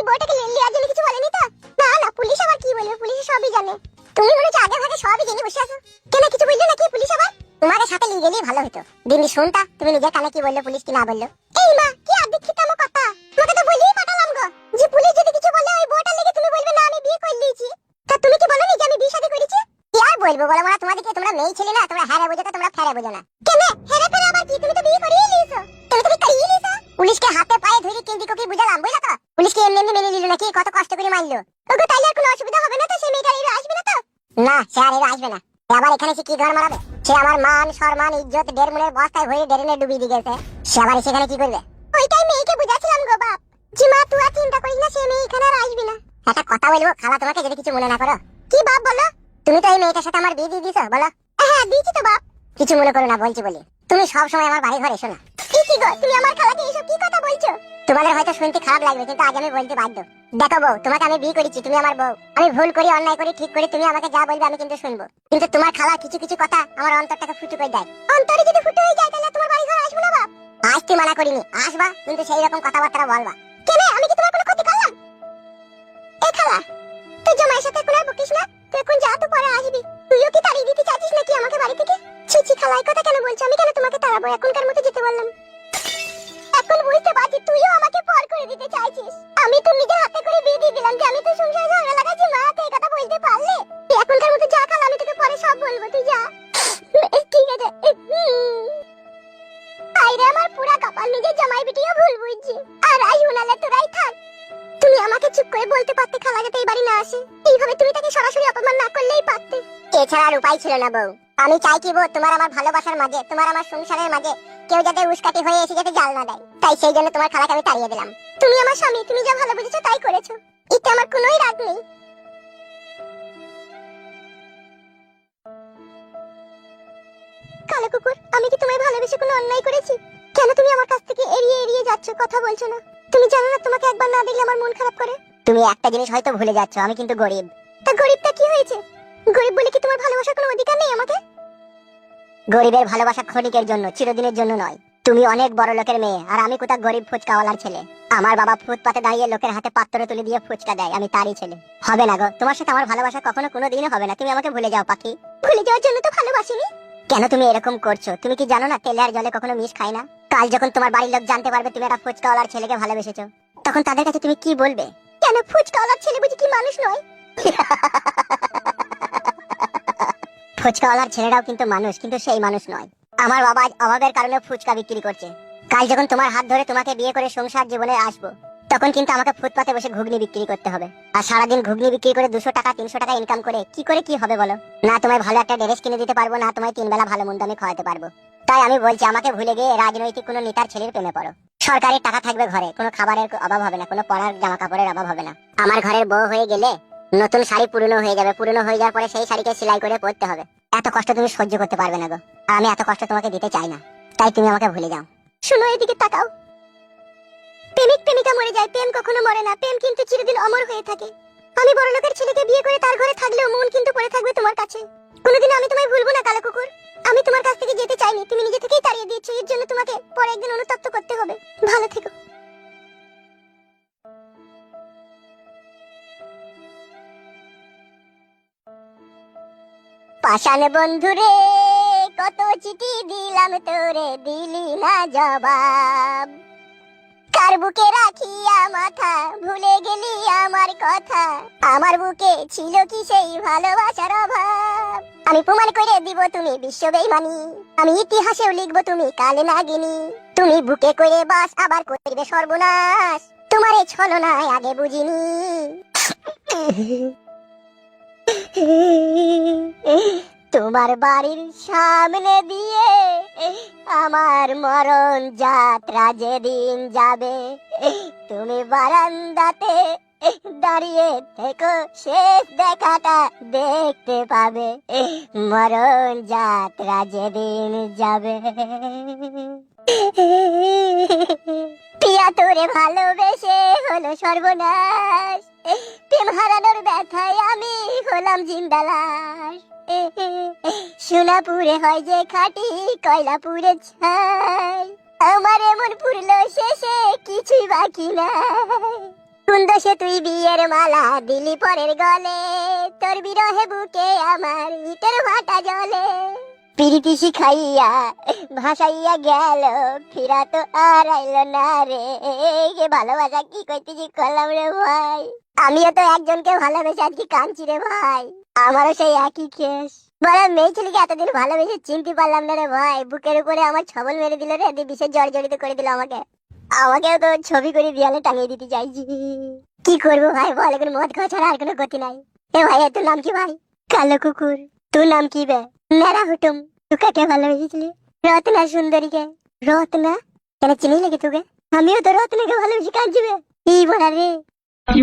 বউটাকে লিয়ার জন্য কিছু বলেনি তো? না না, পুলিশ আবার কি বলবে, পুলিশ সবই জানে। তুমি মনে হচ্ছে আগে ভাগে সবই জেনে বসে আছো। কেন কিছু বললো নাকি পুলিশ আবার? তোমাদের সাথে নিয়ে গেলেই ভালো হতো। দিনই শুনতা তুমি নিজের কানে কি বললো পুলিশ কি না বললো। এই মা কি আদিক্ষিত আমার কথা, তোমাকে তো বলেই পাঠালাম গো যে পুলিশ যদি কিছু বলে ওই বউটার লেগে তুমি বলবে না আমি বিয়ে করে নিয়েছি। তা তুমি কি বলনি যে আমি বিয়ে শাদী করেছি? কি আর বলবো বলো মা, তোমাদেরকে তোমরা মেয়ে ছেলে না, তোমরা হ্যারে বোঝো, তোমরা ফেরে বোঝো না। কেন হ্যারে ফেরে আবার কি, তুমি তো বিয়ে করেই নিয়েছো। তুমি করিয়ে নিয়েছো। পুলিশকে হাতে পায়ে ধরে কিন্দি কোকি বুঝালাম, বুঝলা তো? পুলিশকে এমনি এমনি মেনে নিল নাকি, কত কষ্ট করে মারলো। ওগো তাইলে আর কোনো অসুবিধা হবে না তো, সেই মেয়েটা এর আসবে না তো? না সে আর এর আসবে না। আবার এখানে সে কি ঘর মারাবে? সে আমার মান সম্মান ইজ্জত দেড়মুলের বস্তায় ভরে ডেরেনে ডুবিয়ে দিয়ে গেছে। সে আবার সেখানে কি করবে? ওইটাই মেয়েকে বুঝাচ্ছিলাম গো বাপ, যে মা তুই আর চিন্তা করিস না, সে মেয়ে এখানে আর আসবে না। একটা কথা বলবো খালা, তোমাকে যদি কিছু মনে না করো। কি বাপ বলো? তুমি তো এই মেয়েটার সাথে আমার বিয়ে দিয়ে দিছো বলো? হ্যাঁ দিয়েছি তো বাপ। কিছু মনে করো না বলছি বলি, তুমি সব সময় আমার বাড়ি ঘরে এসো না। কি গো তুমি আমার খালাকে এসব কি কথা বলছো? তোমাদের হয়তো শুনতে খারাপ লাগবে কিন্তু আজ আমি বলতে বাধ্য। দেখো বউ, তোমাকে আমি বিয়ে করেছি, তুমি আমার বউ। আমি ভুল করি অন্যায় করি ঠিক করি, তুমি আমাকে যা বলবে আমি কিন্তু শুনবো। কিন্তু তোমার খালা কিছু কিছু কথা আমার অন্তরটাকে ফুটো করে দেয়। অন্তরে যদি ফুটো হয়ে যায় তাহলে তোমার বাড়ি ঘরে আসবো না বাপ। আসতে মানা করিনি, আসবা কিন্তু সেই রকম কথাবার্তা বলবা। কেন আমি কি তোমার কোনো ক্ষতি করলাম? এ খালা তুই জামাইয়ের সাথে কোনো বকিস না, তুই এখন যা, তো পরে আসবি। তুইও কি তাড়িয়ে দিতে চাচ্ছিস নাকি আমাকে বাড়ি থেকে? ছি ছি খালা, এই কথা কেন বলছো? আমি কেন তোমাকে তাড়াবো? এখনকার মতো যেতে বললাম। এখন বুঝতে পারছি তুইও আমাকে পর করে দিতে চাইছিস। আমি তো নিজের হাতে করে বিয়ে দিয়ে দিলাম যে আমি তো সংসারে ঝগড়া লাগাচ্ছি, মা তো এই কথা বলতে পারলে। তুই এখনকার মতো যা খালা, আমি তোকে পরে সব বলবো, তুই যা। ঠিক আছে। আইরে আমার পুরা কপাল, নিজের জামাই বিটিও ভুল বুঝছি। আর আই হুনালে তোরাই থাক। তুমি আমাকে চুপ করে বলতে পারতে খালা যাতে এই বাড়ি না আসে। এইভাবে তুমি তাকে সরাসরি অপমান না করলেই পারতে। এছাড়া আর উপায় ছিল না বউ। আমি চাই কি বউ, তোমার আমার ভালোবাসার মাঝে, তোমার আমার সংসারের মাঝে কেউ যাতে উস্কাটি হয়ে এসে যাতে জাল না দেয়। তাই সেই জন্য তোমার খালাকে আমি তাড়িয়ে দিলাম। তুমি আমার স্বামী, তুমি যা ভালো বুঝেছো তাই করেছো, এতে আমার কোনোই রাগ নেই। কালো কুকুর, আমি কি তোমায় ভালোবেসে কোনো অন্যায় করেছি? কেন তুমি আমার কাছ থেকে এড়িয়ে এড়িয়ে যাচ্ছ, কথা বলছো না? তুমি জানো না তোমাকে একবার না দেখলে আমার মন খারাপ করে? তুমি একটা জিনিস হয়তো ভুলে যাচ্ছ, আমি কিন্তু গরিব। তা গরিবটা কি হয়েছে? গরিব বলে কি তোমার ভালোবাসার কোনো অধিকার নেই আমাকে? গরিবের ভালোবাসা ক্ষণিকের জন্য, চিরদিনের জন্য নয়। তুমি অনেক বড় লোকের মেয়ে আর আমি কোথা গরিব ফুচকাওয়ালার ছেলে। আমার বাবা ফুটপাতে দাঁড়িয়ে লোকের হাতে পাত্র তুলে দিয়ে ফুচকা দেয়, আমি তারই ছেলে। হবে না গো, তোমার সাথে আমার ভালোবাসা কখনো কোনোদিনও হবে না। তুমি আমাকে ভুলে যাও পাখি। ভুলে যাওয়ার জন্য তো ভালোবাসিনি। কেন তুমি এরকম করছো? তুমি কি জানো না তেলে আর জলে কখনো মিশ খায় না? কাল যখন তোমার বাড়ির লোক জানতে পারবে তুমি একটা ফুচকাওয়ালার ছেলেকে ভালোবেসেছো, তখন তাদের কাছে তুমি কি বলবে? কেন ফুচকাওয়ালার ছেলে বুঝি কি মানুষ নয়? ফুচকাওয়ালার ছেলেরাও কিন্তু মানুষ, কিন্তু সেই মানুষ নয়। আমার বাবা আজ অভাবের কারণে ফুচকা বিক্রি করছে। কাল যখন তোমার হাত ধরে তোমাকে বিয়ে করে সংসার জীবনে আসবো, তখন কিন্তু আমাকে ফুটপাতে বসে ঘুগনি বিক্রি করতে হবে। আর সারাদিন ঘুগনি বিক্রি করে 200 টাকা 300 টাকা ইনকাম করে কি হবে বলো? না তোমায় ভালো একটা ড্রেস কিনে দিতে পারবো, না তোমায় 3 বেলা ভালো মন্দ আমি খাওয়াতে পারবো। তাই আমি বলছি আমাকে ভুলে গিয়ে রাজনৈতিক কোনো নেতার ছেলের প্রেমে পড়ো। সরকারি টাকা থাকবে ঘরে, কোনো খাবারের অভাব হবে না, কোনো পরার জামা কাপড়ের অভাব হবে না। আমার ঘরের বউ হয়ে গেলে নতুন শাড়ি পুরনো হয়ে যাবে, পুরনো হয়ে যাওয়ার পরে সেই শাড়িকে সেলাই করে পরতে হবে। এত কষ্ট তুমি সহ্য করতে পারবে না গো, আর আমি এত কষ্ট তোমাকে দিতে চাই না। তাই তুমি আমাকে ভুলে যাও। শুনো এদিকে তাকাও। প্রেমিক প্রেমিকা মরে যায়, প্রেম কখনো মরে না, প্রেম কিন্তু চিরদিন অমর হয়ে থাকে। আমি বড় লোকের ছেলেকে বিয়ে করে তার ঘরে থাকলেও মন কিন্তু পড়ে থাকবে তোমার কাছে। কোনোদিন আমি তোমায় ভুলবো না কালো কুকুর। আমি তোমার কাছ থেকে যেতে চাইনি, তুমি নিজে থেকেই তাড়িয়ে দিয়েছো। এর জন্য তোমাকে পরে একদিন অনুতপ্ত করতে হবে। ভালো থেকো। পাষাণ বন্ধুরে কত চিঠি দিলাম তোরে, দিলি না জবাব। কার বুকে রাখিয়া মাথা, ভুলে গেলি আমার কথা। আমার বুকে ছিল কি সেই ভালোবাসার অভাব? আমি প্রমাণ করে দিব তুমি বিশ্ব বেঈমানি, আমি ইতিহাসেও লিখবো তুমি কালে নাগিনী। তুমি বুকে করে বাস আবার করবে সর্বনাশ, তোমার এই ছলনায় আগে বুঝিনি। তোমার বাড়ির সামনে দিয়ে আমার মরণ যাত্রা যেদিন যাবে, তুমি বারান্দাতে দাঁড়িয়ে থেকো, শেষ দেখাটা দেখতে পাবে। মরণ যাত্রা যেদিন যাবে। পিয়া তোরে ভালোবেসে হলো সর্বনাশ, প্রেম হারানোর ব্যথায় আমি হলাম জিন্দালাশ। সোনাপুরে হয় যে খাঁটি, কয়লাপুরে ছাই। আমার এমন পুরলো শেষে কিছুই বাকি নাই। সুন্দর সে তুই বিয়ের মালা দিলি পরের গলে, তোর বিরহে বুকে আমার ইটের ভাটা জলে। প্রীতি শিখাইয়া ভাসাইয়া গেল, ফিরা তো আর আইলো না রে। এই ভালোবাসা কি কইতেছি করলাম রে ভাই। আমিও তো একজনকে ভালোবেসে আজকে কাঁদছি রে ভাই। আমারও সেই একই কেস। বড় মেয়ে ছেলেকে এতদিন ভালোবেসে চিনতে পারলাম না রে ভাই। বুকের উপরে আমার ছবল মেরে দিল রে, দিয়ে বিষে জর্জরিত করে দিল আমাকে। আমাকেও তো ছবি করে দেয়ালে টাঙিয়ে দিতে চাইছি। কি করবো ভাই বল, এখন মদ খাওয়া ছাড়া আর কোনো গতি নাই। এ ভাই তোর নাম কি ভাই? কালো কুকুর। তোর নাম কি বে? মেরা হুটুম। তুই কাকে ভালোবেসেছিলি? রত্না সুন্দরীকে। রত্না? কেন চিনি নাকি তোকে? আমিও তো রত্নাকে ভালোবেসে কাঁদছি বে। এই বলা রে। কি